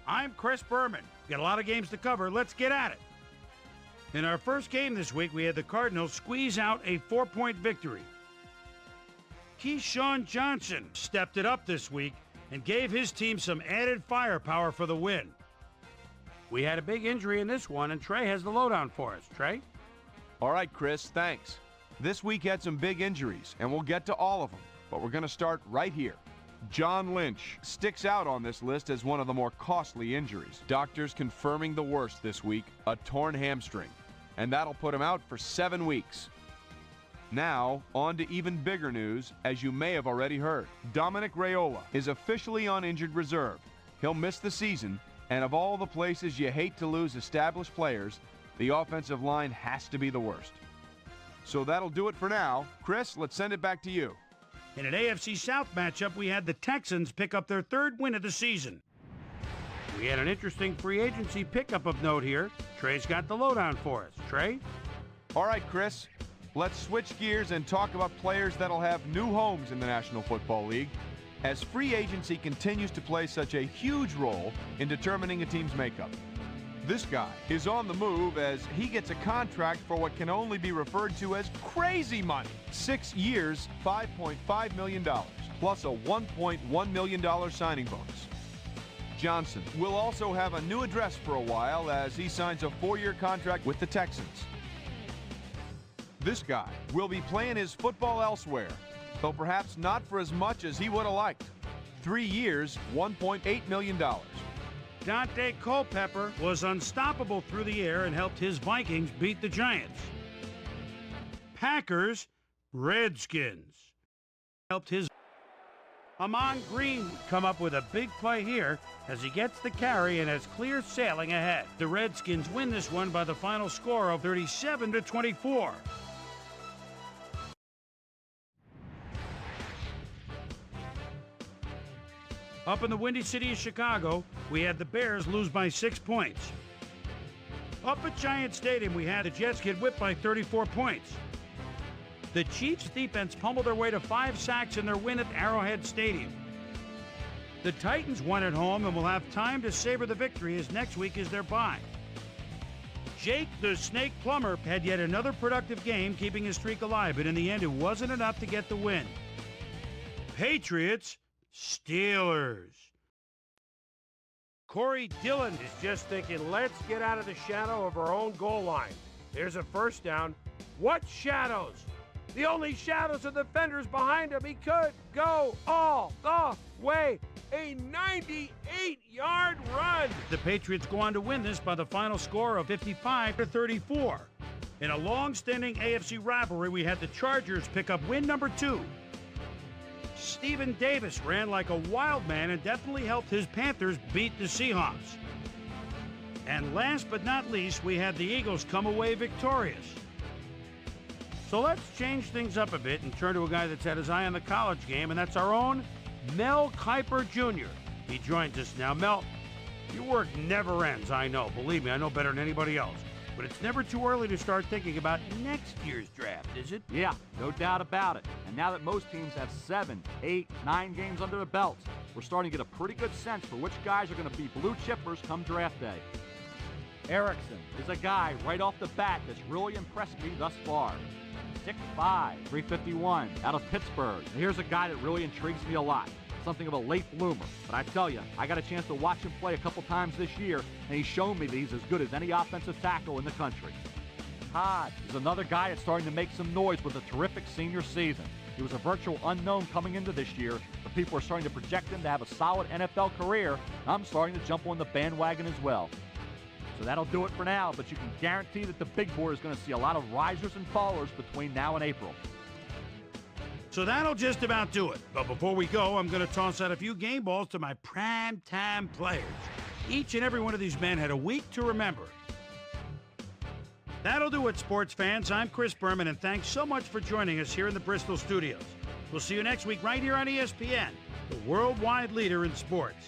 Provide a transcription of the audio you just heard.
I'm Chris Berman. Got a lot of games to cover. Let's get at it. In our first game this week, we had the Cardinals squeeze out a 4-point victory. Keyshawn Johnson stepped it up this week and gave his team some added firepower for the win. We had a big injury in this one, and Trey has the lowdown for us. Trey? All right, Chris, thanks. This week had some big injuries, and we'll get to all of them, but we're going to start right here. John Lynch sticks out on this list as one of the more costly injuries. Doctors confirming the worst this week, a torn hamstring, and that'll put him out for 7 weeks. Now, on to even bigger news, as you may have already heard. Dominic Raiola is officially on injured reserve. He'll miss the season, and of all the places you hate to lose established players, the offensive line has to be the worst. So that'll do it for now. Chris, let's send it back to you. In an AFC South matchup, we had the Texans pick up their 3rd win of the season. We had an interesting free agency pickup of note here. Trey's got the lowdown for us. Trey? All right, Chris. Let's switch gears and talk about players that'll have new homes in the National Football League, as free agency continues to play such a huge role in determining a team's makeup. This guy is on the move as he gets a contract for what can only be referred to as crazy money. 6 years, $5.5 million, plus a $1.1 million signing bonus. Johnson will also have a new address for a while as he signs a 4-year contract with the Texans. This guy will be playing his football elsewhere, though perhaps not for as much as he would have liked. 3 years, $1.8 million. Dante Culpepper was unstoppable through the air and helped his Vikings beat the Giants. Packers, Redskins. Helped his Amon Green come up with a big play here as he gets the carry and has clear sailing ahead. The Redskins win this one by the final score of 37-24. Up in the Windy City of Chicago, we had the Bears lose by 6 points. Up at Giant Stadium, we had the Jets get whipped by 34 points. The Chiefs' defense pummeled their way to 5 sacks in their win at Arrowhead Stadium. The Titans won at home and will have time to savor the victory as next week is their bye. Jake the Snake Plumber had yet another productive game, keeping his streak alive, but in the end it wasn't enough to get the win. Patriots, Steelers. Corey Dillon is just thinking, let's get out of the shadow of our own goal line. There's a first down. What shadows? The only shadows are the defenders behind him. He could go all the way. A 98-yard run. The Patriots go on to win this by the final score of 55-34. In a long-standing AFC rivalry, we had the Chargers pick up win number 2. Stephen Davis ran like a wild man and definitely helped his Panthers beat the Seahawks. And last but not least, we had the Eagles come away victorious. So let's change things up a bit and turn to a guy that's had his eye on the college game, and that's our own Mel Kiper Jr. He joins us now. Mel, your work never ends, I know. Believe me, I know better than anybody else. But it's never too early to start thinking about next year's draft, is it? Yeah, no doubt about it. And now that most teams have 7, 8, 9 games under their belts, we're starting to get a pretty good sense for which guys are going to be blue chippers come draft day. Erickson is a guy right off the bat that's really impressed me thus far. 6'5", 351, out of Pittsburgh. And here's a guy that really intrigues me a lot. Something of a late bloomer. But I tell you, I got a chance to watch him play a couple times this year, and he's shown me that he's as good as any offensive tackle in the country. Todd is another guy that's starting to make some noise with a terrific senior season. He was a virtual unknown coming into this year, but people are starting to project him to have a solid NFL career. I'm starting to jump on the bandwagon as well. So that'll do it for now, but you can guarantee that the big board is going to see a lot of risers and fallers between now and April. So that'll just about do it. But before we go, I'm going to toss out a few game balls to my prime-time players. Each and every one of these men had a week to remember. That'll do it, sports fans. I'm Chris Berman, and thanks so much for joining us here in the Bristol studios. We'll see you next week right here on ESPN, the worldwide leader in sports.